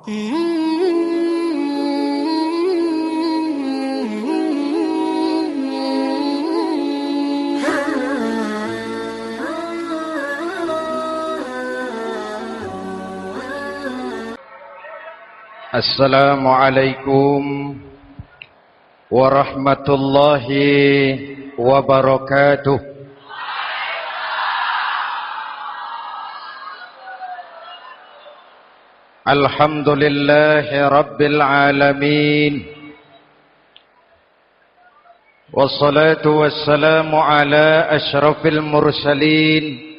Assalamualaikum warahmatullahi wabarakatuh. Alhamdulillahi rabbil alamin. Wassalatu wassalamu ala asyrafil mursalin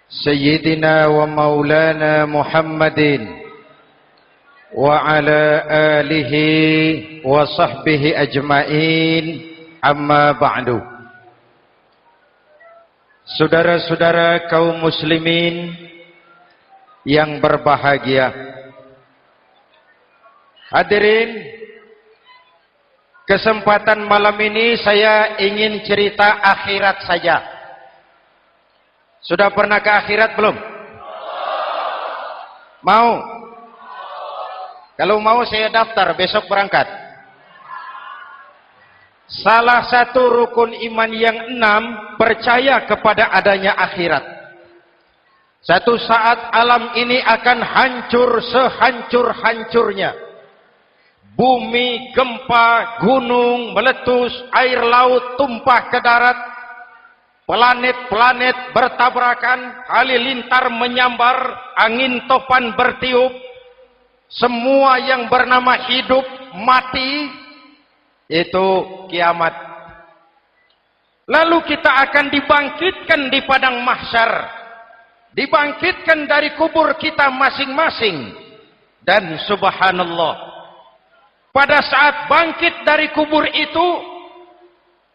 Sayyidina wa maulana Muhammadin wa ala alihi wa sahbihi ajma'in, amma ba'du. Saudara-saudara kaum muslimin yang berbahagia, hadirin, kesempatan malam ini saya ingin cerita akhirat saja. Sudah pernah ke akhirat belum? Mau? Kalau mau saya daftar, besok berangkat. Salah satu rukun iman yang 6, percaya kepada adanya akhirat. Satu saat alam ini akan hancur sehancur-hancurnya. Bumi, gempa, gunung, meletus, air laut tumpah ke darat. Planet-planet bertabrakan, halilintar menyambar, angin topan bertiup. Semua yang bernama hidup, mati, itu kiamat. Lalu kita akan dibangkitkan di padang mahsyar, dibangkitkan dari kubur kita masing-masing. Dan subhanallah, pada saat bangkit dari kubur itu,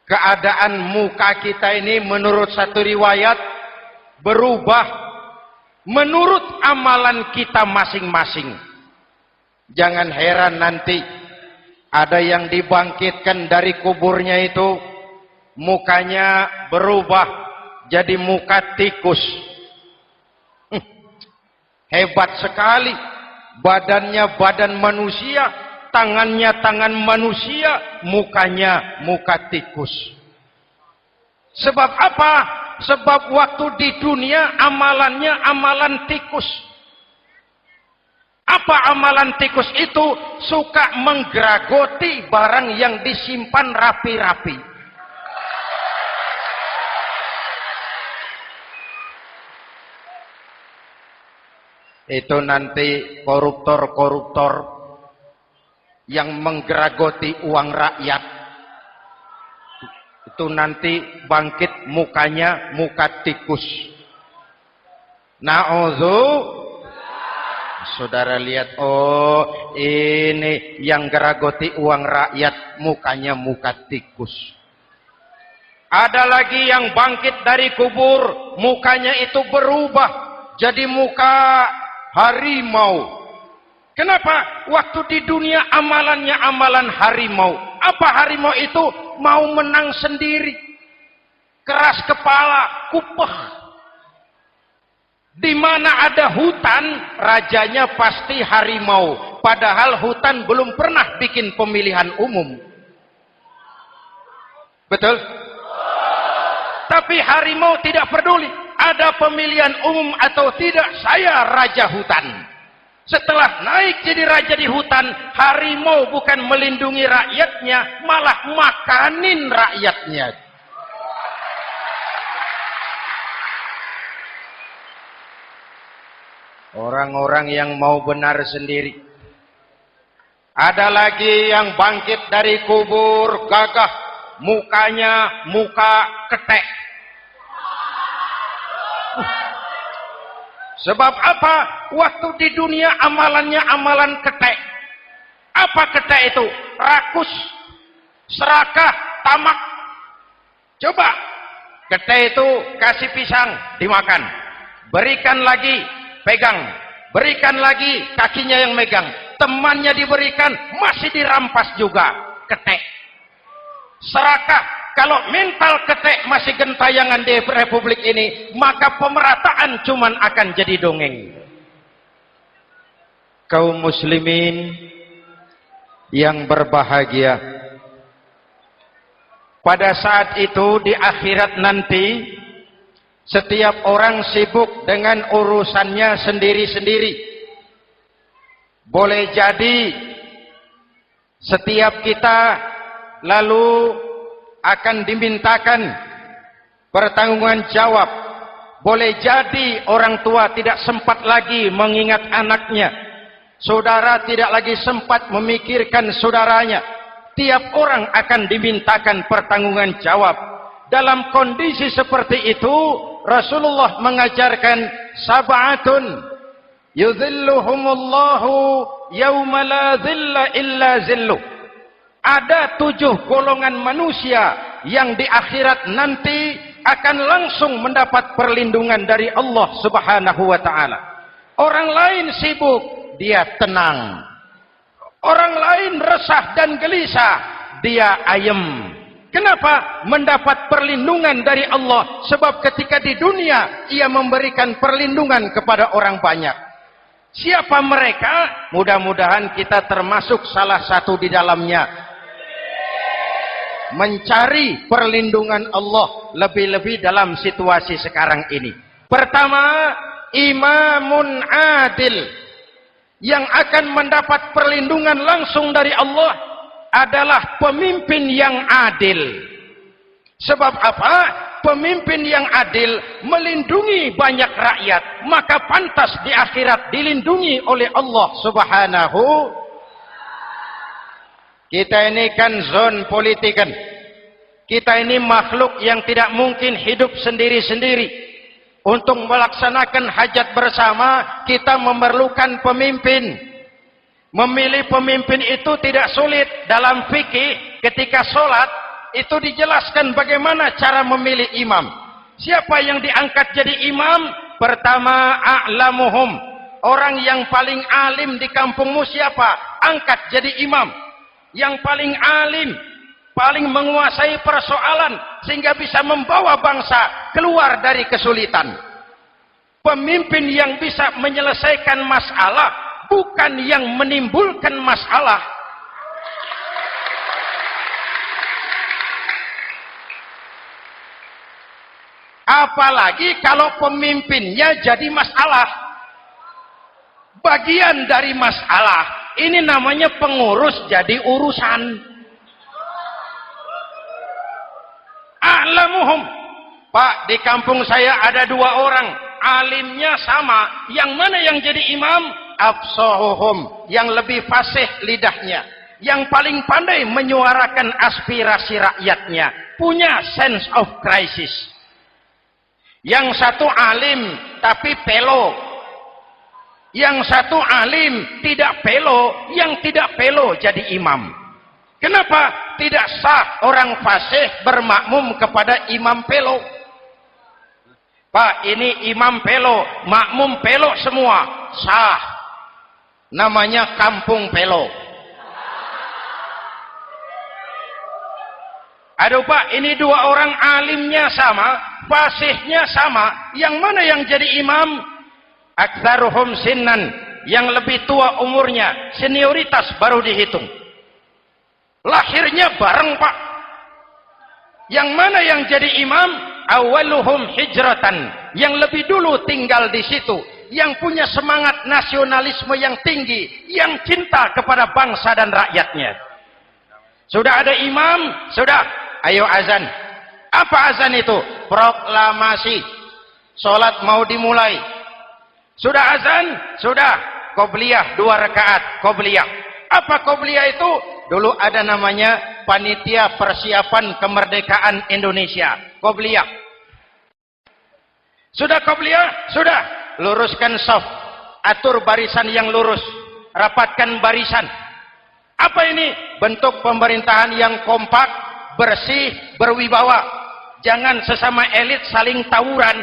keadaan muka kita ini menurut satu riwayat berubah menurut amalan kita masing-masing. Jangan heran nanti ada yang dibangkitkan dari kuburnya itu mukanya berubah jadi muka tikus. Hebat sekali, badannya badan manusia, tangannya tangan manusia, mukanya muka tikus. Sebab apa? Sebab waktu di dunia amalannya amalan tikus. Apa amalan tikus itu? Suka menggeragoti barang yang disimpan rapi-rapi. Itu nanti koruptor-koruptor yang menggeragoti uang rakyat, itu nanti bangkit mukanya muka tikus. Na'udzu. Saudara lihat, oh ini yang geragoti uang rakyat, mukanya muka tikus. Ada lagi yang bangkit dari kubur, mukanya itu berubah jadi muka harimau. Kenapa? Waktu di dunia amalannya amalan harimau. Apa harimau itu? Mau menang sendiri, keras kepala, kupeh. Di mana ada hutan, rajanya pasti harimau. Padahal hutan belum pernah bikin pemilihan umum. Betul? Tapi harimau tidak peduli ada pemilihan umum atau tidak, saya raja hutan. Setelah naik jadi raja di hutan, harimau bukan melindungi rakyatnya, malah makanin rakyatnya. Orang-orang yang mau benar sendiri. Ada lagi yang bangkit dari kubur gagah, mukanya muka ketek. Sebab apa? Waktu di dunia amalannya amalan ketek. Apa ketek itu? Rakus, serakah, tamak. Coba, ketek itu kasih pisang, dimakan. Berikan lagi, pegang. Berikan lagi, kakinya yang megang. Temannya diberikan, masih dirampas juga. Ketek. Serakah. Kalau mental ketek masih gentayangan di republik ini, maka pemerataan cuman akan jadi dongeng. kaum muslimin yang berbahagia. Pada saat itu di akhirat nanti, setiap orang sibuk dengan urusannya sendiri-sendiri. Boleh jadi setiap kita lalu akan dimintakan pertanggungan jawab. Boleh jadi orang tua tidak sempat lagi mengingat anaknya. Saudara tidak lagi sempat memikirkan saudaranya. Tiap orang akan dimintakan pertanggungan jawab. Dalam kondisi seperti itu, Rasulullah mengajarkan sab'atun yudhilluhumullahu yawma la dhilla illa zilluh. Ada 7 golongan manusia yang di akhirat nanti akan langsung mendapat perlindungan dari Allah Subhanahu wa taala. Orang lain sibuk, dia tenang. Orang lain resah dan gelisah, dia ayem. Kenapa? Mendapat perlindungan dari Allah. Sebab ketika di dunia, ia memberikan perlindungan kepada orang banyak. Siapa mereka? Mudah-mudahan kita termasuk salah satu di dalamnya. Mencari perlindungan Allah lebih-lebih dalam situasi sekarang ini. Pertama, imamun adil. Yang akan mendapat perlindungan langsung dari Allah adalah pemimpin yang adil. Sebab apa? Pemimpin yang adil melindungi banyak rakyat, maka pantas di akhirat dilindungi oleh Allah Subhanahu. Kita ini kan zon politikan. Kita ini makhluk yang tidak mungkin hidup sendiri-sendiri. Untuk melaksanakan hajat bersama, kita memerlukan pemimpin. Memilih pemimpin itu tidak sulit. Dalam fikih, ketika sholat, itu dijelaskan bagaimana cara memilih imam. Siapa yang diangkat jadi imam? Pertama, a'lamuhum. Orang yang paling alim di kampungmu siapa? Angkat jadi imam. Yang paling alim, paling menguasai persoalan, sehingga bisa membawa bangsa keluar dari kesulitan. Pemimpin yang bisa menyelesaikan masalah, bukan yang menimbulkan masalah. Apalagi kalau pemimpinnya jadi masalah. Bagian dari masalah. Ini namanya pengurus jadi urusan. A'lamuhum. Pak, di kampung saya ada 2 orang. Alimnya sama. Yang mana yang jadi imam? Afsahuhum. Yang lebih fasih lidahnya. Yang paling pandai menyuarakan aspirasi rakyatnya. Punya sense of crisis. Yang satu alim, tapi pelo. Yang satu alim, tidak pelo. Yang tidak pelo jadi imam. Kenapa tidak sah orang fasih bermakmum kepada imam pelo? Pak, ini imam pelo, makmum pelo semua. Sah. Namanya kampung pelo. Aduh Pak, ini 2 orang alimnya sama, fasihnya sama. Yang mana yang jadi imam? Aktsaruhum sinnan. Yang lebih tua umurnya, senioritas baru dihitung. Lahirnya bareng Pak. Yang mana yang jadi imam? Awaluhum hijratan. Yang lebih dulu tinggal di situ. Yang punya semangat nasionalisme yang tinggi. Yang cinta kepada bangsa dan rakyatnya. Sudah ada imam? Sudah. Ayo azan. Apa azan itu? Proklamasi. Sholat mau dimulai. Sudah azan? Sudah. Qobliyah 2 rakaat. Qobliyah. Apa qobliyah itu? Dulu ada namanya Panitia Persiapan Kemerdekaan Indonesia. Qobliyah. Sudah qobliyah? Sudah. Luruskan shaf. Atur barisan yang lurus. Rapatkan barisan. Apa ini? Bentuk pemerintahan yang kompak, bersih, berwibawa. Jangan sesama elit saling tawuran.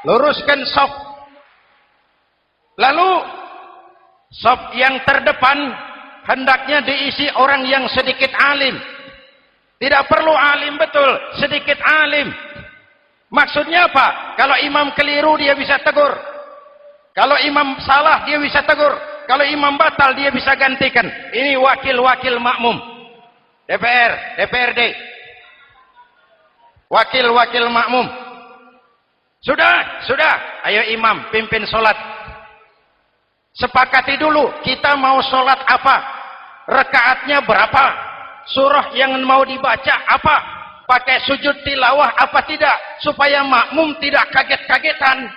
Luruskan shaf. Lalu shaf yang terdepan hendaknya diisi orang yang sedikit alim. Tidak perlu alim betul, sedikit alim. Maksudnya apa? Kalau imam keliru dia bisa tegur. Kalau imam salah dia bisa tegur. Kalau imam batal dia bisa gantikan. Ini wakil-wakil makmum. DPR, DPRD. Wakil-wakil makmum. Sudah. Ayo imam, pimpin sholat. Sepakati dulu, kita mau sholat apa? Rakaatnya berapa? Surah yang mau dibaca apa? Pakai sujud tilawah apa tidak? Supaya makmum tidak kaget-kagetan.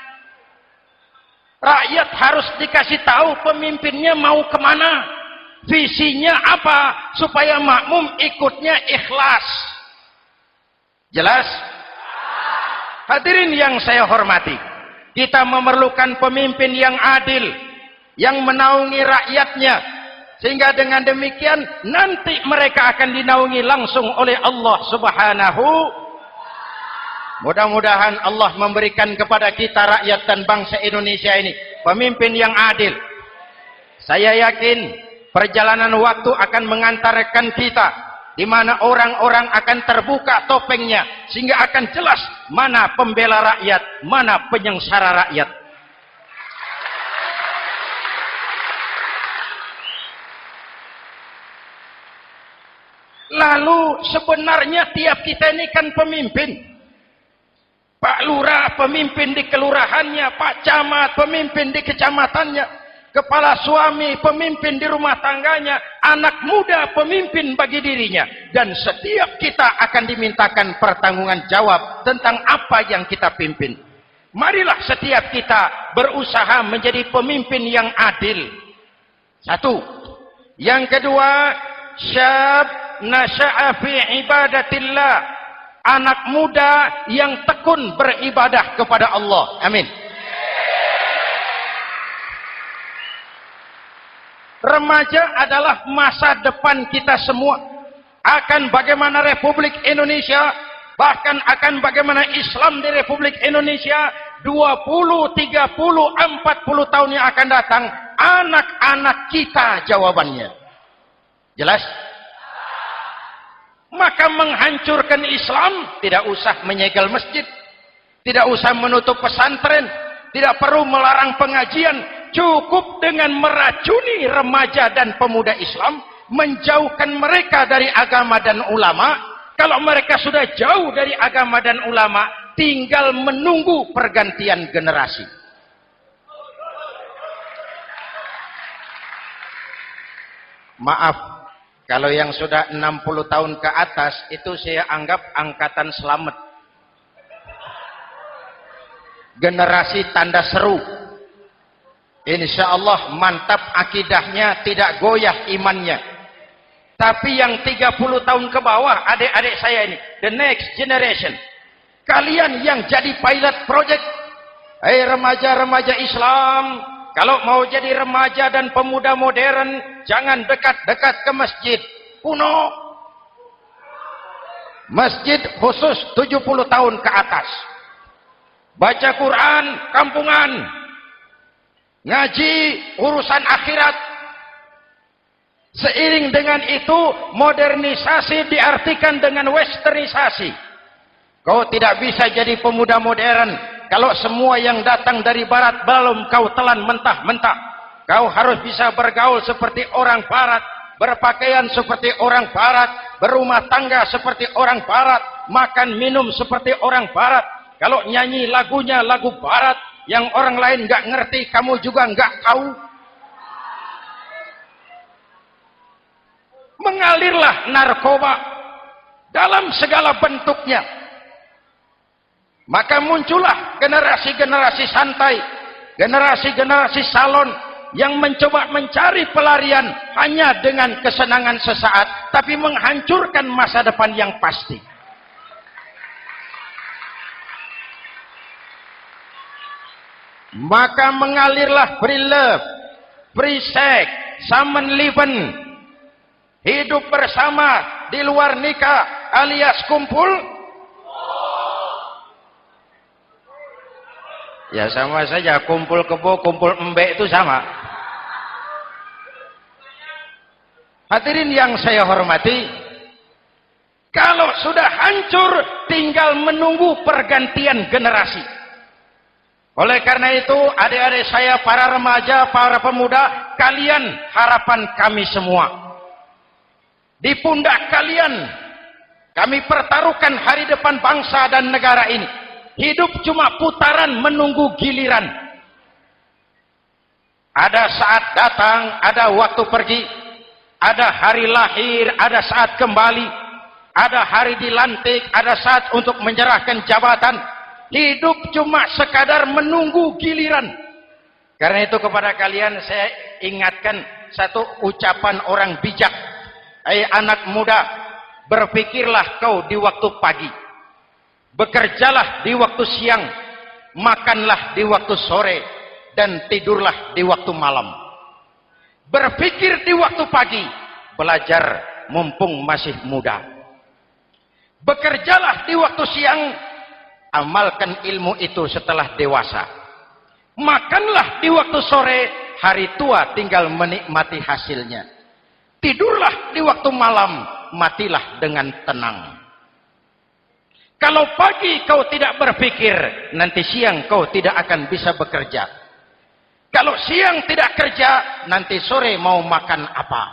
Rakyat harus dikasih tahu pemimpinnya mau kemana. Visinya apa? Supaya makmum ikutnya ikhlas. Jelas? Hadirin yang saya hormati, kita memerlukan pemimpin yang adil, yang menaungi rakyatnya, sehingga dengan demikian nanti mereka akan dinaungi langsung oleh Allah Subhanahu. Mudah-mudahan Allah memberikan kepada kita rakyat dan bangsa Indonesia ini pemimpin yang adil. Saya yakin perjalanan waktu akan mengantarkan kita di mana orang-orang akan terbuka topengnya, sehingga akan jelas mana pembela rakyat, mana penyengsara rakyat. Lalu sebenarnya tiap kita ini kan pemimpin. Pak Lurah pemimpin di kelurahannya, Pak Camat pemimpin di kecamatannya, kepala suami pemimpin di rumah tangganya, anak muda pemimpin bagi dirinya, dan setiap kita akan dimintakan pertanggungan jawab tentang apa yang kita pimpin. Marilah setiap kita berusaha menjadi pemimpin yang adil. Satu. Yang kedua, syab nasya'a fi ibadatillah, anak muda yang tekun beribadah kepada Allah. Amin. Remaja adalah masa depan kita semua. Akan bagaimana Republik Indonesia, bahkan akan bagaimana Islam di Republik Indonesia 20, 30, 40 tahun yang akan datang, anak-anak kita jawabannya. Jelas? Maka menghancurkan Islam tidak usah menyegel masjid, tidak usah menutup pesantren, tidak perlu melarang pengajian, cukup dengan meracuni remaja dan pemuda Islam, menjauhkan mereka dari agama dan ulama. Kalau mereka sudah jauh dari agama dan ulama, tinggal menunggu pergantian generasi. Maaf, kalau yang sudah 60 tahun ke atas, itu saya anggap angkatan selamat. Generasi tanda seru. Insya Allah mantap akidahnya, tidak goyah imannya. Tapi yang 30 tahun ke bawah, adik-adik saya ini, the next generation. Kalian yang jadi pilot project. Hei remaja-remaja Islam, kalau mau jadi remaja dan pemuda modern, jangan dekat-dekat ke masjid kuno. Masjid khusus 70 tahun ke atas. Baca Quran kampungan. Ngaji urusan akhirat. Seiring dengan itu, modernisasi diartikan dengan westernisasi. Kau tidak bisa jadi pemuda modern kalau semua yang datang dari barat belum kau telan mentah-mentah. Kau harus bisa bergaul seperti orang barat, berpakaian seperti orang barat, berumah tangga seperti orang barat, makan minum seperti orang barat. Kalau nyanyi lagunya lagu barat yang orang lain nggak ngerti, kamu juga nggak tahu. Mengalirlah narkoba dalam segala bentuknya. Maka muncullah generasi-generasi santai, generasi-generasi salon yang mencoba mencari pelarian hanya dengan kesenangan sesaat, tapi menghancurkan masa depan yang pasti. Maka mengalirlah free love, free sex, Samenleben, hidup bersama di luar nikah alias kumpul. Ya sama saja, kumpul kebo, kumpul embek itu sama. Hadirin yang saya hormati, Kalau sudah hancur, tinggal menunggu pergantian generasi. Oleh karena itu, adik-adik saya, para remaja, para pemuda, kalian harapan kami semua. Di pundak kalian, kami pertaruhkan hari depan bangsa dan negara ini. Hidup cuma putaran menunggu giliran. Ada saat datang, ada waktu pergi. Ada hari lahir, ada saat kembali. Ada hari dilantik, ada saat untuk menyerahkan jabatan. Hidup cuma sekadar menunggu giliran. Karena itu kepada kalian saya ingatkan satu ucapan orang bijak. Hai anak muda, berpikirlah kau di waktu pagi. Bekerjalah di waktu siang. Makanlah di waktu sore. Dan tidurlah di waktu malam. Berpikir di waktu pagi. Belajar mumpung masih muda. Bekerjalah di waktu siang. Amalkan ilmu itu setelah dewasa. Makanlah di waktu sore, hari tua tinggal menikmati hasilnya. Tidurlah di waktu malam, matilah dengan tenang. Kalau pagi kau tidak berpikir, nanti siang kau tidak akan bisa bekerja. Kalau siang tidak kerja, nanti sore mau makan apa?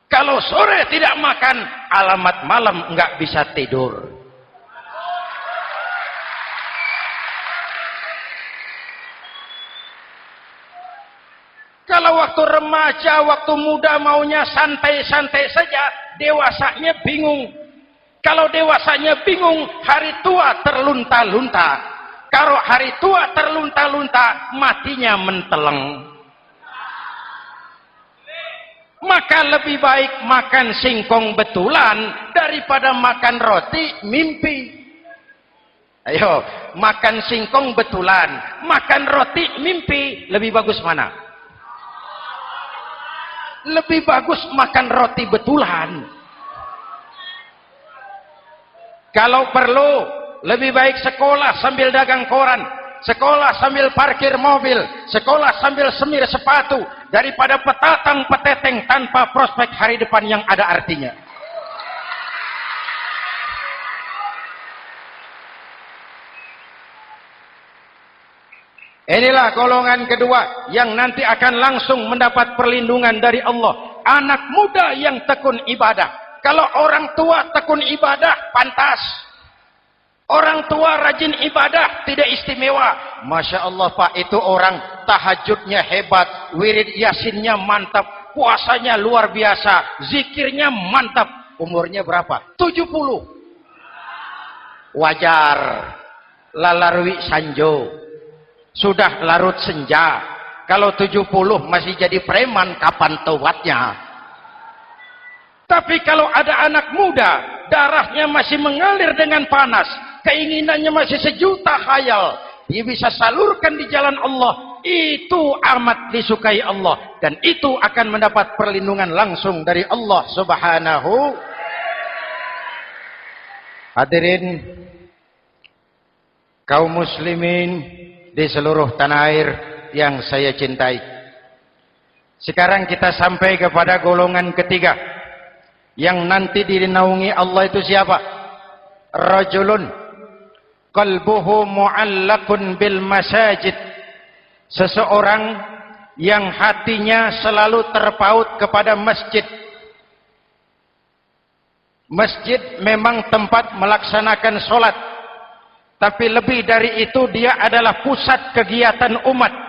Kalau sore tidak makan, alamat malam enggak bisa tidur. Kalau waktu remaja, waktu muda maunya santai-santai saja, dewasanya bingung. Kalau dewasanya bingung, hari tua terlunta-lunta. Kalau hari tua terlunta-lunta, matinya menteleng. Maka lebih baik makan singkong betulan daripada makan roti mimpi. Ayo, makan singkong betulan, makan roti mimpi, lebih bagus mana? Lebih bagus makan roti betulan. Kalau perlu, lebih baik sekolah sambil dagang koran, sekolah sambil parkir mobil, sekolah sambil semir sepatu, daripada petatang peteteng tanpa prospek hari depan yang ada artinya. Inilah golongan kedua yang nanti akan langsung mendapat perlindungan dari Allah. Anak muda yang tekun ibadah. Kalau orang tua tekun ibadah, pantas. Orang tua rajin ibadah, tidak istimewa. Masya Allah Pak, itu orang tahajudnya hebat, wirid yasinnya mantap, puasanya luar biasa, zikirnya mantap. Umurnya berapa? 70. Wajar. Lalarwi sanjo. Sudah larut senja. Kalau 70 masih jadi preman, kapan taubatnya? Tapi kalau ada anak muda, darahnya masih mengalir dengan panas, keinginannya masih sejuta khayal, dia bisa salurkan di jalan Allah, itu amat disukai Allah, dan itu akan mendapat perlindungan langsung dari Allah Subhanahu. Hadirin kaum muslimin di seluruh tanah air yang saya cintai. Sekarang kita sampai kepada golongan ketiga yang nanti dinaungi Allah. Itu siapa? Rajulun qalbuhu mu'allaqun bil masajid. Seseorang yang hatinya selalu terpaut kepada masjid. Masjid memang tempat melaksanakan sholat, tapi lebih dari itu dia adalah pusat kegiatan umat.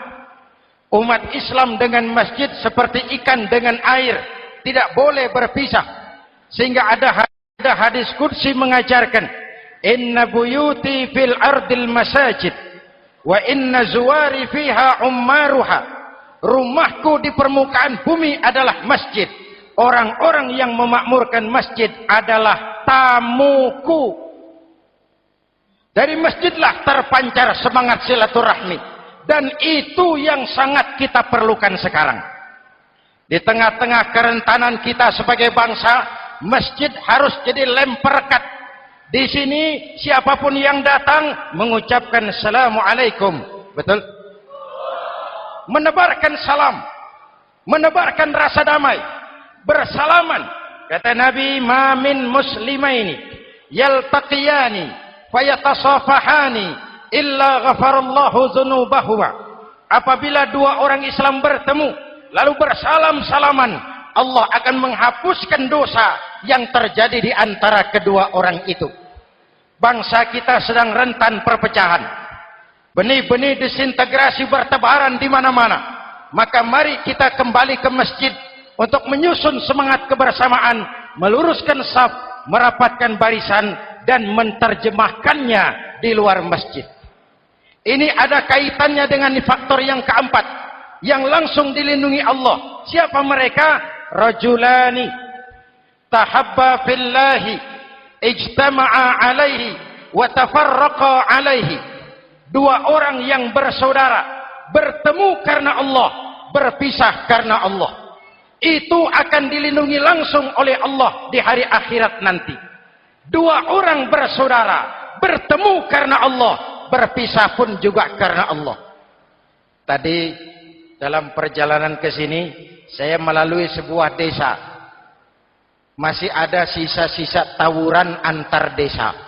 Umat Islam dengan masjid seperti ikan dengan air, tidak boleh berpisah. Sehingga ada hadis qudsi mengajarkan, inna buyuti fil ardil masajid wa inna zuwari fiha ummaruha. Rumahku di permukaan bumi adalah masjid. Orang-orang yang memakmurkan masjid adalah tamuku. Dari masjidlah terpancar semangat silaturahmi. Dan itu yang sangat kita perlukan sekarang. Di tengah-tengah kerentanan kita sebagai bangsa, masjid harus jadi lem perekat. Di sini siapapun yang datang mengucapkan Assalamualaikum. Betul? Menebarkan salam. Menebarkan rasa damai. Bersalaman. Kata Nabi, "Ma min muslimaini yaltaqiyani fayatasafahani illa ghafarallahu dzunubahuma." Apabila dua orang Islam bertemu lalu bersalam-salaman, Allah akan menghapuskan dosa yang terjadi di antara kedua orang itu. Bangsa kita sedang rentan perpecahan. Benih-benih disintegrasi bertebaran di mana-mana. Maka mari kita kembali ke masjid untuk menyusun semangat kebersamaan, meluruskan saf, merapatkan barisan, dan menerjemahkannya di luar masjid. Ini ada kaitannya dengan faktor yang keempat, yang langsung dilindungi Allah. Siapa mereka? Rajulani tahabba fillahi ijtama'a alaihi wa tafarraqa alaihi. Dua orang yang bersaudara, bertemu karena Allah, berpisah karena Allah. Itu akan dilindungi langsung oleh Allah di hari akhirat nanti. Dua orang bersaudara, bertemu karena Allah, berpisah pun juga karena Allah. Tadi dalam perjalanan ke sini, saya melalui sebuah desa. Masih ada sisa-sisa tawuran antar desa.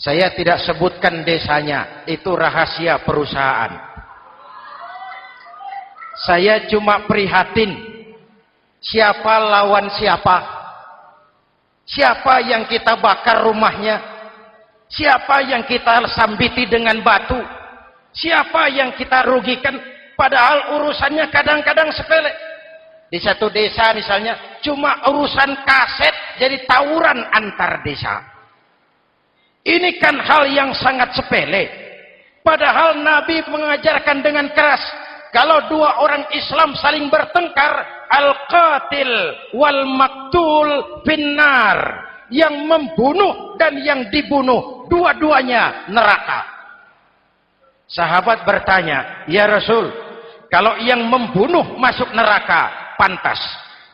Saya tidak sebutkan desanya, itu rahasia perusahaan. Saya cuma prihatin, siapa lawan siapa? Siapa yang kita bakar rumahnya? Siapa yang kita sambiti dengan batu? Siapa yang kita rugikan? Padahal urusannya kadang-kadang sepele. Di satu desa misalnya, cuma urusan kaset jadi tawuran antar desa. Ini kan hal yang sangat sepele. Padahal Nabi mengajarkan dengan keras, kalau dua orang Islam saling bertengkar, al-qatil wal maktul finnar. Yang membunuh dan yang dibunuh, dua-duanya neraka. Sahabat bertanya, "Ya Rasul, kalau yang membunuh masuk neraka, pantas.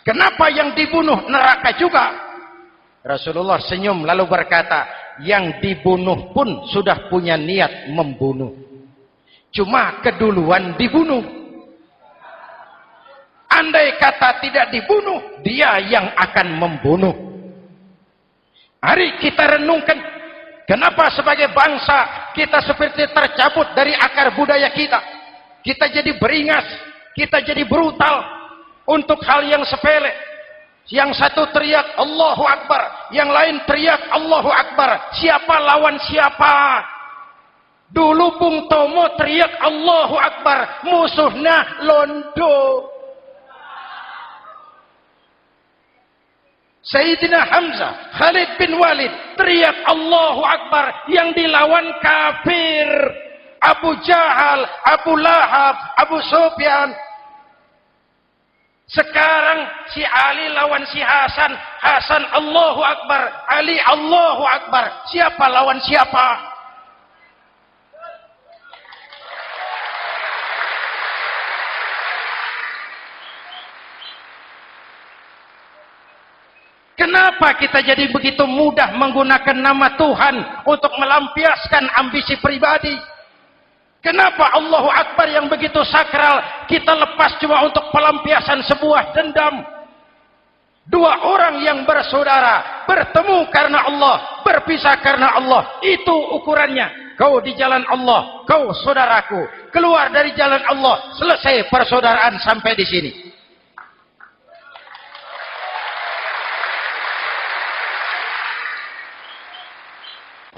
Kenapa yang dibunuh neraka juga?" Rasulullah senyum lalu berkata, "Yang dibunuh pun sudah punya niat membunuh. Cuma keduluan dibunuh. Andai kata tidak dibunuh, dia yang akan membunuh." Mari kita renungkan, kenapa sebagai bangsa kita seperti tercabut dari akar budaya kita. Kita jadi beringas, kita jadi brutal untuk hal yang sepele. Yang satu teriak Allahu Akbar, yang lain teriak Allahu Akbar. Siapa lawan siapa? Dulu Bung Tomo teriak Allahu Akbar, musuhnya londo. Sayyidina Hamzah, Khalid bin Walid teriak Allahu Akbar, yang dilawan kafir. Abu Jahal, Abu Lahab, Abu Sufyan. Sekarang si Ali lawan si Hasan, Hasan Allahu Akbar, Ali Allahu Akbar. Siapa lawan siapa? Kenapa kita jadi begitu mudah menggunakan nama Tuhan untuk melampiaskan ambisi pribadi? Kenapa Allahu Akbar yang begitu sakral kita lepas cuma untuk pelampiasan sebuah dendam? Dua orang yang bersaudara bertemu karena Allah, berpisah karena Allah. Itu ukurannya. Kau di jalan Allah, kau saudaraku. Keluar dari jalan Allah, selesai persaudaraan sampai di sini.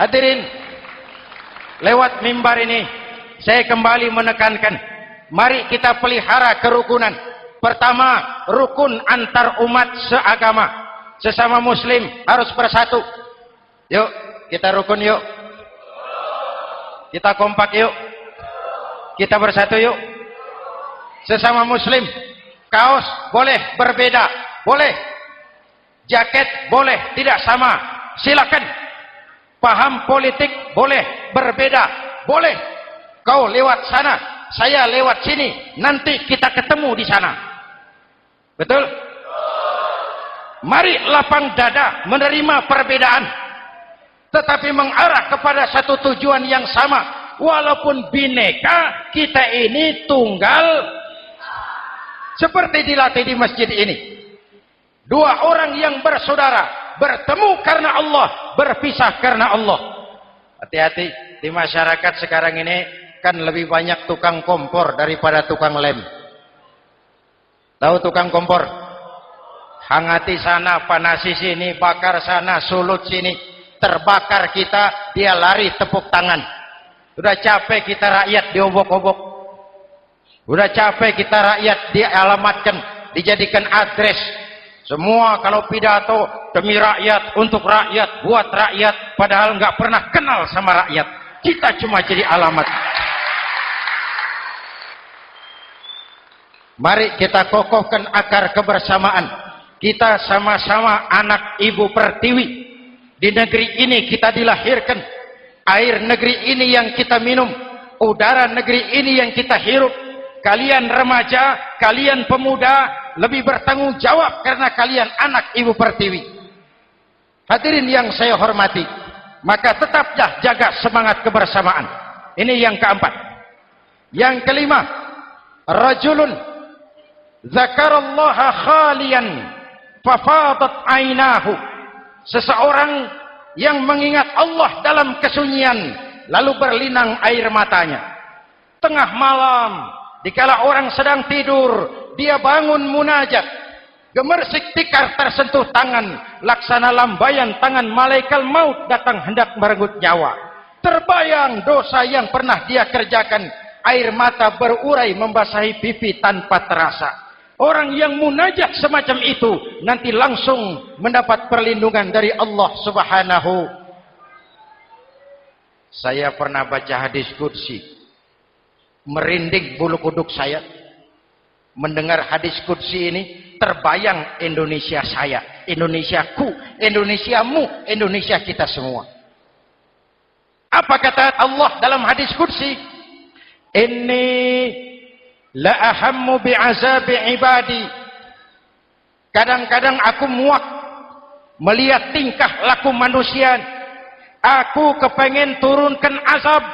Hadirin, lewat mimbar ini saya kembali menekankan, mari kita pelihara kerukunan. Pertama, rukun antar umat seagama, sesama muslim harus bersatu. Yuk, kita rukun yuk. Kita kompak yuk. Kita bersatu yuk. Sesama muslim, kaos boleh berbeda, boleh. Jaket boleh tidak sama, silakan. Paham politik boleh berbeda, boleh. Kau lewat sana, saya lewat sini, nanti kita ketemu di sana. Betul? Mari lapang dada menerima perbedaan, tetapi mengarah kepada satu tujuan yang sama. Walaupun bineka, kita ini tunggal, seperti dilatih di masjid ini. Dua orang yang bersaudara, bertemu karena Allah, berpisah karena Allah. Hati-hati, di masyarakat sekarang ini kan lebih banyak tukang kompor daripada tukang lem. Tahu tukang kompor? Hangati sana, panasi sini, bakar sana, sulut sini. Terbakar kita, dia lari tepuk tangan. Udah capek kita rakyat diobok-obok. Udah capek kita rakyat dialamatkan, dijadikan address. Semua kalau pidato demi rakyat, untuk rakyat, buat rakyat, padahal nggak pernah kenal sama rakyat. Kita cuma jadi alamat. Mari kita kokohkan akar kebersamaan. Kita sama-sama anak Ibu Pertiwi. Di negeri ini kita dilahirkan. Air negeri ini yang kita minum. Udara negeri ini yang kita hirup. Kalian remaja, kalian pemuda, lebih bertanggung jawab karena kalian anak Ibu Pertiwi. Hadirin yang saya hormati, maka tetaplah jaga semangat kebersamaan. Ini yang keempat. Yang kelima, rajulun zakarallaha khalian fafadat ainahu. Seseorang yang mengingat Allah dalam kesunyian, lalu berlinang air matanya. Tengah malam, dikala orang sedang tidur, dia bangun munajat. Gemersik tikar tersentuh tangan, laksana lambayan tangan malaikat maut datang hendak merenggut nyawa. Terbayang dosa yang pernah dia kerjakan, air mata berurai membasahi pipi tanpa terasa. Orang yang munajat semacam itu nanti langsung mendapat perlindungan dari Allah Subhanahu. Saya pernah baca hadis qudsi, merinding bulu kuduk saya mendengar hadis qudsi ini. Terbayang Indonesia saya, Indonesiaku, Indonesiamu, Indonesia kita semua. Apa kata Allah dalam hadis qudsi? Inni la ahammu bi'azabi ibadi. Kadang-kadang aku muak melihat tingkah laku manusia. Aku kepengen turunkan azab.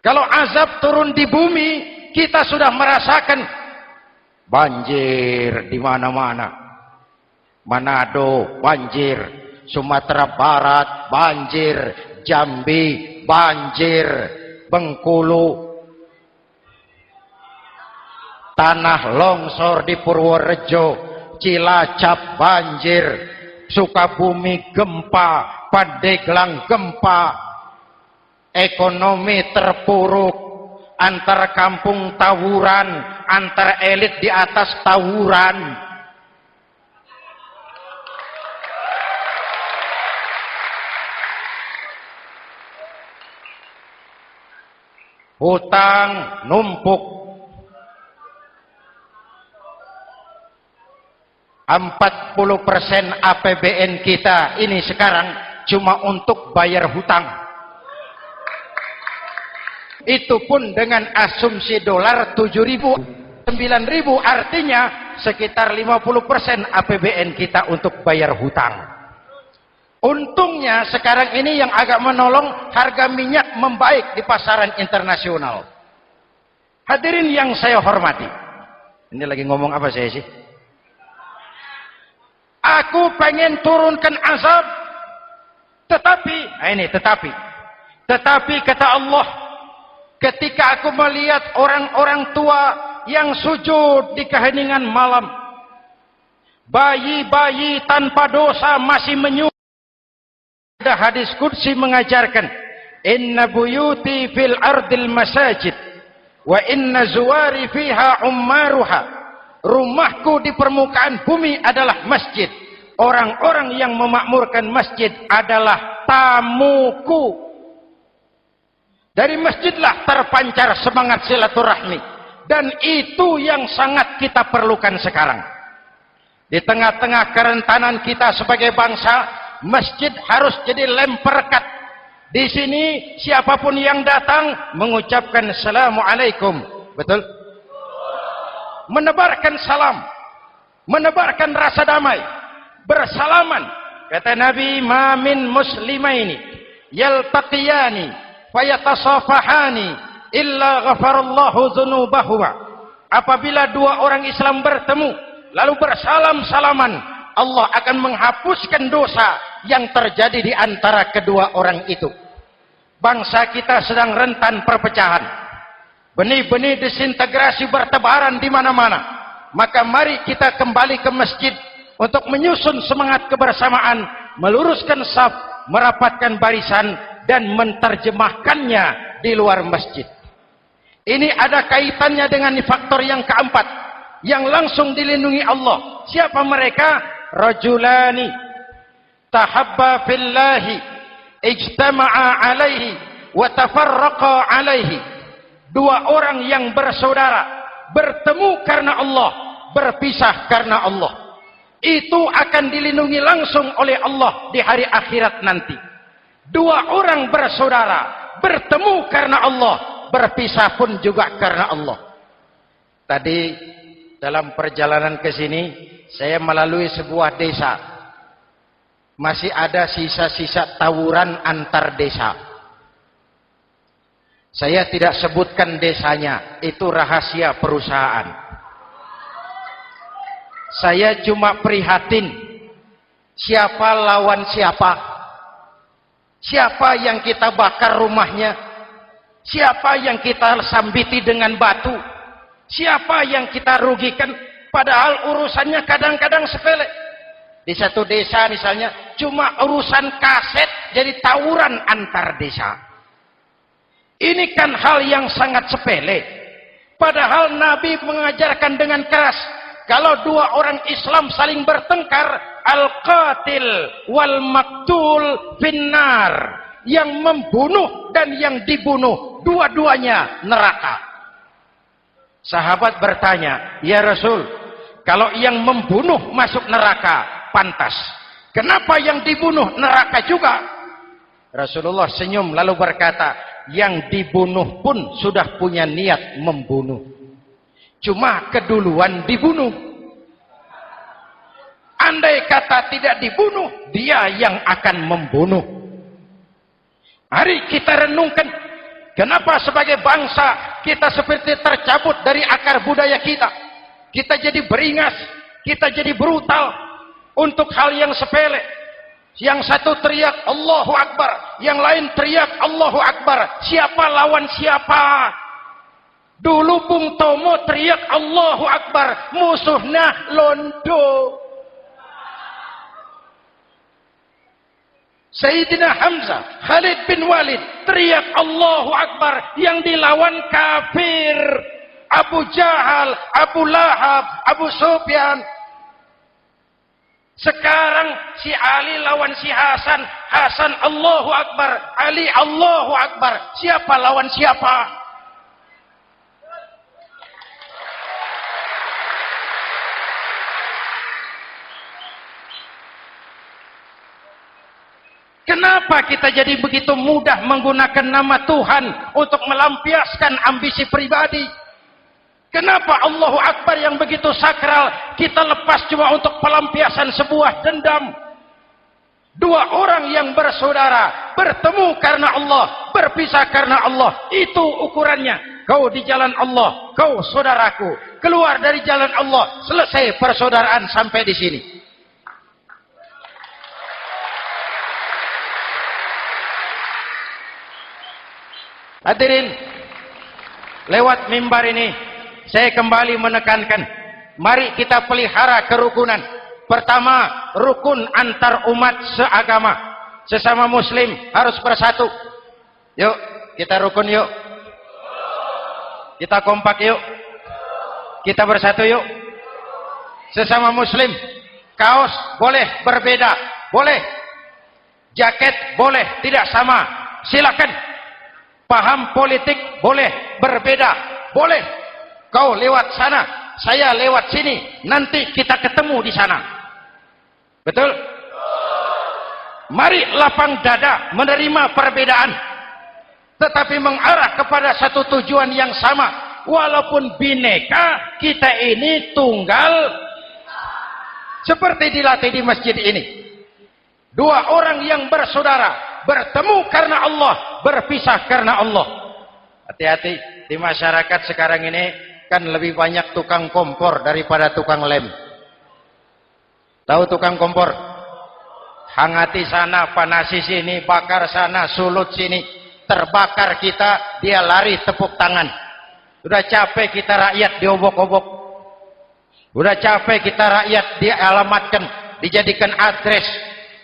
Kalau azab turun di bumi, kita sudah merasakan banjir di mana-mana. Manado banjir, Sumatera Barat banjir, Jambi banjir, Bengkulu, tanah longsor di Purworejo, Cilacap banjir, Sukabumi gempa, Pandeglang gempa, ekonomi terpuruk, antar kampung tawuran, antar elit di atas tawuran. Hutang numpuk. 40% APBN kita ini sekarang cuma untuk bayar hutang. Itu pun dengan asumsi dolar 7.000, 9.000, artinya sekitar 50% APBN kita untuk bayar hutang. Untungnya sekarang ini yang agak menolong, harga minyak membaik di pasaran internasional. Hadirin yang saya hormati, ini lagi ngomong apa saya sih? Aku pengen turunkan azab, tetapi kata Allah, ketika aku melihat orang-orang tua yang sujud di keheningan malam, bayi-bayi tanpa dosa masih menyujud. Ada hadis qudsi mengajarkan, inna buyuti fil ardil masajid wa inna zuwari fiha ummaruha. Rumahku di permukaan bumi adalah masjid. Orang-orang yang memakmurkan masjid adalah tamuku. Dari masjidlah terpancar semangat silaturahmi. Dan itu yang sangat kita perlukan sekarang. Di tengah-tengah kerentanan kita sebagai bangsa, masjid harus jadi lem perekat. Di sini siapapun yang datang mengucapkan assalamualaikum. Betul? Menebarkan salam, menebarkan rasa damai, bersalaman. Kata Nabi, ma min muslimaini yaltaqiyani fayatasafahani illa ghafarallahu dzunubahuma. Apabila dua orang Islam bertemu lalu bersalam-salaman, Allah akan menghapuskan dosa yang terjadi di antara kedua orang itu. Bangsa kita sedang rentan perpecahan. Benih-benih disintegrasi bertebaran di mana-mana. Maka mari kita kembali ke masjid untuk menyusun semangat kebersamaan, meluruskan saf, merapatkan barisan, dan menerjemahkannya di luar masjid. Ini ada kaitannya dengan faktor yang keempat, yang langsung dilindungi Allah. Siapa mereka? Rajulani tahabba fillahi ijtama'a alaihi wa tafarraqa alaihi. Dua orang yang bersaudara, bertemu karena Allah, berpisah karena Allah. Itu akan dilindungi langsung oleh Allah di hari akhirat nanti. Dua orang bersaudara, bertemu karena Allah, berpisah pun juga karena Allah. Tadi dalam perjalanan ke sini, saya melalui sebuah desa. Masih ada sisa-sisa tawuran antar desa. Saya tidak sebutkan desanya, itu rahasia perusahaan. Saya cuma prihatin, siapa lawan siapa? Siapa yang kita bakar rumahnya? Siapa yang kita sambiti dengan batu? Siapa yang kita rugikan? Padahal urusannya kadang-kadang sepele. Di satu desa misalnya, cuma urusan kaset jadi tawuran antar desa. Ini kan hal yang sangat sepele. Padahal Nabi mengajarkan dengan keras, kalau dua orang Islam saling bertengkar, al-qatil wal maktul finnar. Yang membunuh dan yang dibunuh, dua-duanya neraka. Sahabat bertanya, ya Rasul, kalau yang membunuh masuk neraka, pantas. Kenapa yang dibunuh neraka juga? Rasulullah senyum lalu berkata, yang dibunuh pun sudah punya niat membunuh. Cuma keduluan dibunuh. Andai kata tidak dibunuh, dia yang akan membunuh. Mari kita renungkan, kenapa sebagai bangsa kita seperti tercabut dari akar budaya kita. Kita jadi beringas, kita jadi brutal untuk hal yang sepele. Yang satu teriak Allahu Akbar, yang lain teriak Allahu Akbar. Siapa lawan siapa? Dulu Bung Tomo teriak Allahu Akbar, musuhnya londo. Sayyidina Hamzah, Khalid bin Walid teriak Allahu Akbar, yang dilawan kafir. Abu Jahal, Abu Lahab, Abu Sufyan. Sekarang si Ali lawan si Hasan, Hasan Allahu Akbar, Ali Allahu Akbar. Siapa lawan siapa? Kenapa kita jadi begitu mudah menggunakan nama Tuhan untuk melampiaskan ambisi pribadi? Kenapa Allahu Akbar yang begitu sakral kita lepas cuma untuk pelampiasan sebuah dendam? Dua orang yang bersaudara bertemu karena Allah, berpisah karena Allah. Itu ukurannya. Kau di jalan Allah, kau saudaraku. Keluar dari jalan Allah, selesai persaudaraan sampai di sini. Hadirin, lewat mimbar ini saya kembali menekankan, mari kita pelihara kerukunan. Pertama, rukun antar umat seagama. Sesama muslim harus bersatu. Yuk, kita rukun yuk. Kita kompak yuk. Kita bersatu yuk. Sesama muslim, kaos boleh berbeda, boleh. Jaket boleh tidak sama, silakan. Paham politik boleh berbeda, boleh. Kau lewat sana, saya lewat sini, nanti kita ketemu di sana. Betul? Mari lapang dada menerima perbedaan, tetapi mengarah kepada satu tujuan yang sama. Walaupun bineka, kita ini tunggal. Seperti dilatih di masjid ini. Dua orang yang bersaudara, bertemu karena Allah, berpisah karena Allah. Hati-hati, di masyarakat sekarang ini kan lebih banyak tukang kompor daripada tukang lem. Tahu tukang kompor? Hangati sana, panasi sini, bakar sana, sulut sini. Terbakar kita, dia lari tepuk tangan. Udah capek kita rakyat diobok-obok. Udah capek kita rakyat dialamatkan, dijadikan address.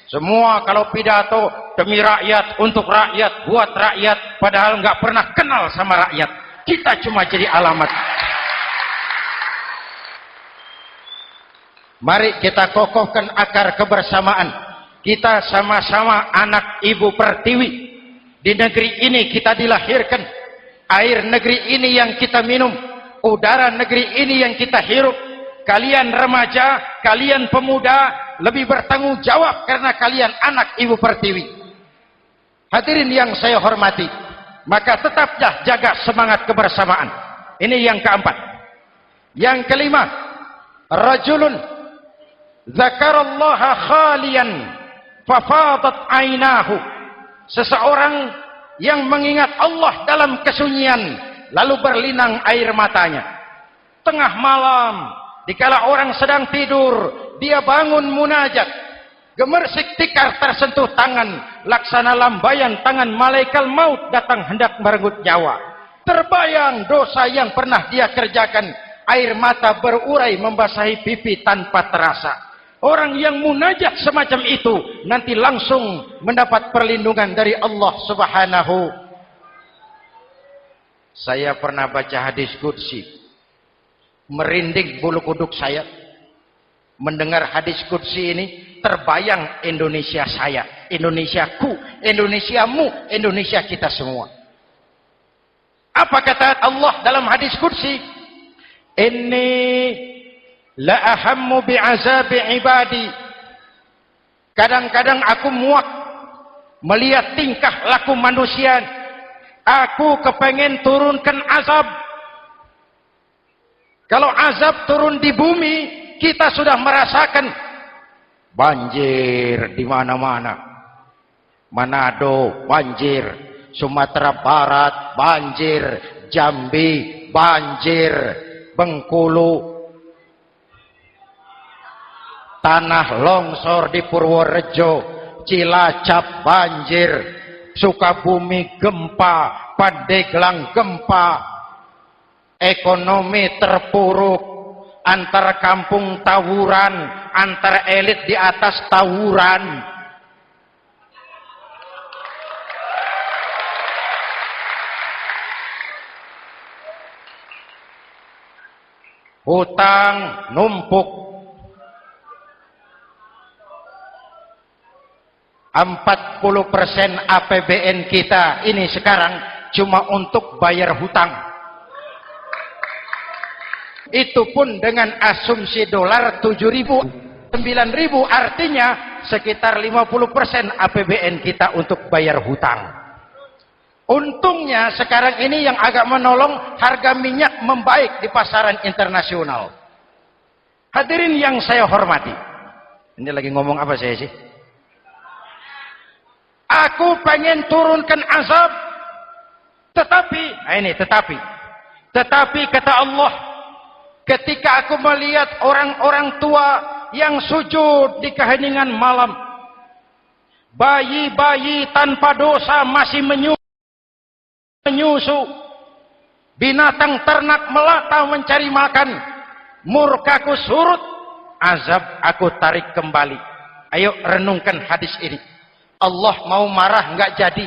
Semua kalau pidato demi rakyat, untuk rakyat, buat rakyat, padahal nggak pernah kenal sama rakyat. Kita cuma jadi alamat. Mari kita kokohkan akar kebersamaan. Kita sama-sama anak Ibu Pertiwi. Di negeri ini kita dilahirkan. Air negeri ini yang kita minum. Udara negeri ini yang kita hirup. Kalian remaja, kalian pemuda, lebih bertanggung jawab karena kalian anak Ibu Pertiwi. Hadirin yang saya hormati, maka tetaplah jaga semangat kebersamaan. Ini yang keempat. Yang kelima, rajulun zakarallaha khalian fafadat ainahu. Seseorang yang mengingat Allah dalam kesunyian lalu berlinang air matanya. Tengah malam, dikala orang sedang tidur, dia bangun munajat. Gemersik tikar tersentuh tangan, laksana lambaian tangan malaikat maut datang hendak merenggut nyawa. Terbayang dosa yang pernah dia kerjakan, air mata berurai membasahi pipi tanpa terasa. Orang yang munajat semacam itu nanti langsung mendapat perlindungan dari Allah Subhanahu. Saya pernah baca hadis qudsi, merinding bulu kuduk saya mendengar hadis qudsi ini. Terbayang Indonesia saya, Indonesiaku, Indonesiamu, Indonesia kita semua. Apa kata Allah dalam hadis qudsi? Inni la ahammu bi'azabi ibadi. Kadang-kadang aku muak melihat tingkah laku manusia. Aku kepengen turunkan azab. Kalau azab turun di bumi, kita sudah merasakan banjir di mana-mana. Manado banjir, Sumatera Barat banjir, Jambi banjir, Bengkulu, tanah longsor di Purworejo, Cilacap banjir, Sukabumi gempa, Pandeglang gempa, ekonomi terpuruk, antar kampung tawuran, antar elit di atas tawuran. Hutang numpuk. 40% APBN kita ini sekarang cuma untuk bayar hutang. Itu pun dengan asumsi dolar 7.000, 9.000, artinya sekitar 50% APBN kita untuk bayar hutang. Untungnya sekarang ini yang agak menolong, harga minyak membaik di pasaran internasional. Hadirin yang saya hormati, ini lagi ngomong apa saya sih? Aku pengen turunkan azab, tetapi kata Allah, ketika aku melihat orang-orang tua yang sujud di keheningan malam, bayi-bayi tanpa dosa masih menyusu, binatang ternak melata mencari makan, murkaku surut, azab aku tarik kembali. Ayo renungkan hadis ini. Allah mau marah nggak jadi,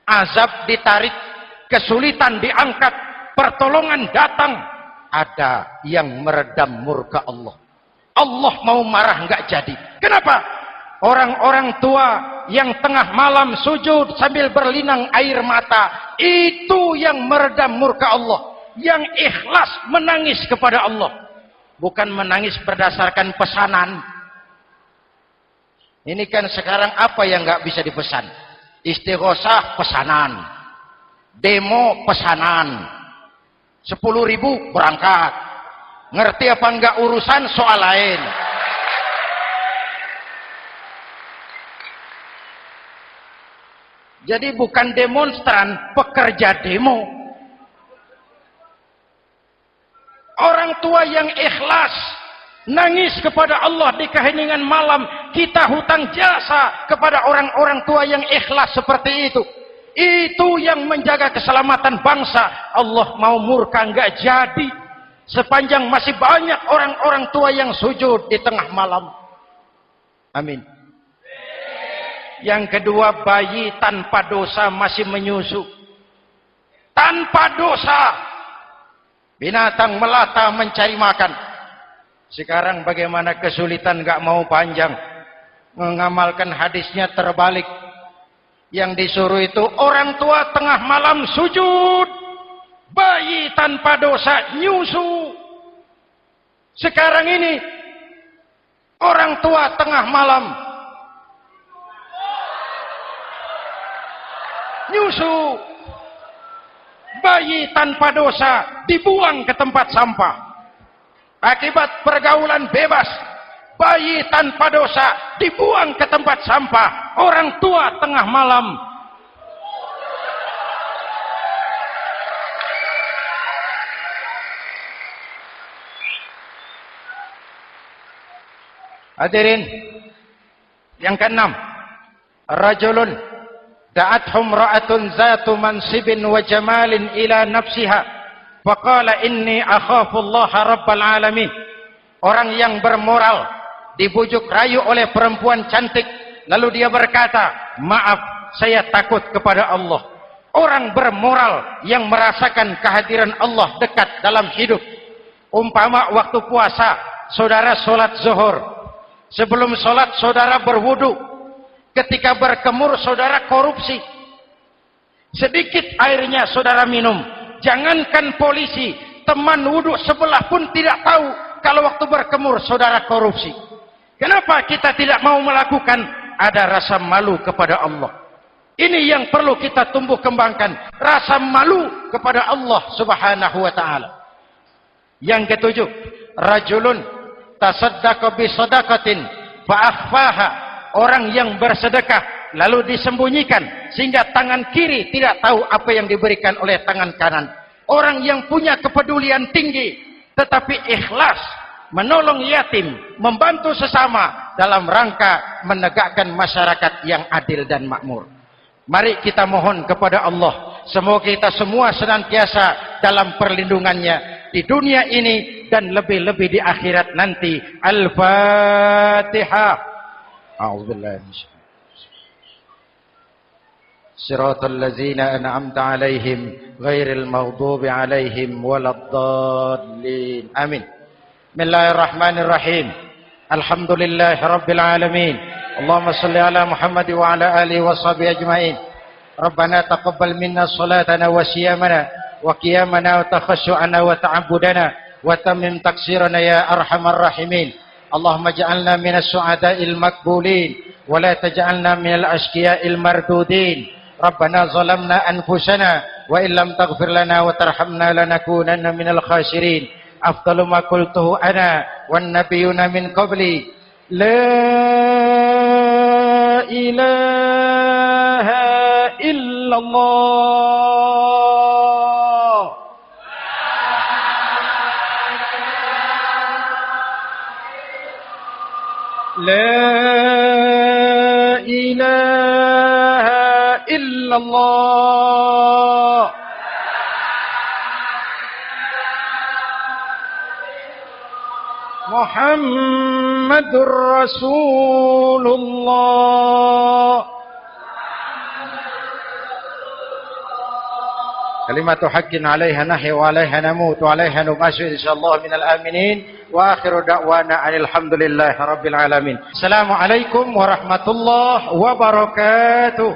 azab ditarik, kesulitan diangkat, pertolongan datang, ada yang meredam murka Allah. Allah mau marah nggak jadi. Kenapa? Orang-orang tua yang tengah malam sujud sambil berlinang air mata, itu yang meredam murka Allah. Yang ikhlas menangis kepada Allah, bukan menangis berdasarkan pesanan. Ini kan sekarang apa yang nggak bisa dipesan? Istighosah pesanan, demo pesanan, 10.000 berangkat. Ngerti apa enggak urusan soal lain. Jadi bukan demonstran, pekerja demo. Orang tua yang ikhlas nangis kepada Allah di keheningan malam, kita hutang jasa kepada orang-orang tua yang ikhlas seperti itu. Itu yang menjaga keselamatan bangsa. Allah mau murka enggak jadi sepanjang masih banyak orang-orang tua yang sujud di tengah malam. Amin. Yang kedua, bayi tanpa dosa masih menyusu. Tanpa dosa. Binatang melata mencari makan. Sekarang bagaimana kesulitan, gak mau panjang. Mengamalkan hadisnya terbalik. Yang disuruh itu orang tua tengah malam sujud. Bayi tanpa dosa nyusu. Sekarang ini orang tua tengah malam nyusu. Bayi tanpa dosa dibuang ke tempat sampah. Akibat pergaulan bebas, bayi tanpa dosa dibuang ke tempat sampah. Orang tua tengah malam hadirin. Yang keenam, rajulun da'athum ra'atun zatu mansibin wa jamalin ila nafsiha faqala inni akhafu Allah rabbal alamin. Orang yang bermoral dibujuk rayu oleh perempuan cantik, lalu dia berkata, maaf, saya takut kepada Allah. Orang bermoral yang merasakan kehadiran Allah dekat dalam hidup. Umpama waktu puasa, saudara sholat zuhur. Sebelum sholat, saudara berwudu. Ketika berkemur, saudara korupsi. Sedikit airnya saudara minum. Jangankan polisi, teman wudu sebelah pun tidak tahu kalau waktu berkemur saudara korupsi. Kenapa kita tidak mau melakukan? Ada rasa malu kepada Allah. Ini yang perlu kita tumbuh kembangkan, rasa malu kepada Allah Subhanahu wa taala. Yang ketujuh, rajulun tasaddaqa bi shadaqatin fa akhfaha. Orang yang bersedekah lalu disembunyikan sehingga tangan kiri tidak tahu apa yang diberikan oleh tangan kanan. Orang yang punya kepedulian tinggi tetapi ikhlas menolong yatim, membantu sesama dalam rangka menegakkan masyarakat yang adil dan makmur. Mari kita mohon kepada Allah, semoga kita semua senantiasa dalam perlindungannya di dunia ini dan lebih-lebih di akhirat nanti. Al-Fatihah. A'udzubillahi minasyaitonir rajim. Shiratal ladzina an'amta 'alaihim ghairil maghdubi 'alaihim waladdallin. Amin. Bismillahirrahmanirrahim. Alhamdulillahirabbil alamin. Allahumma shalli ala Muhammad wa ala alihi wa sahbihi ajmain. Rabbana taqabbal minna salatana wa siyamana wa qiyamana wa takhashu'ana wa ta'abbudana wa tammim taqsirana ya arhamar rahimin. Allahumma ja'alna minas su'ada'il maqbulin wa la taj'alna minal ashqiya'il mardudin. Rabbana zalamna anfusana wa illam taghfir lana wa tarhamna lanakunanna minal khasirin. Afdalu ma qultuhu ana wan nabiyyuna min qabli la ilaha illallah. La ilaha illallah. Muhammadur Rasulullah. Kalimatu haqqin 'alaiha nahya wa 'alaiha namut wa 'alaiha nub'atsu insyaallah minal aminin wa akhiru da'wana alhamdulillahi rabbil alamin. Assalamualaikum warahmatullahi wabarakatuh.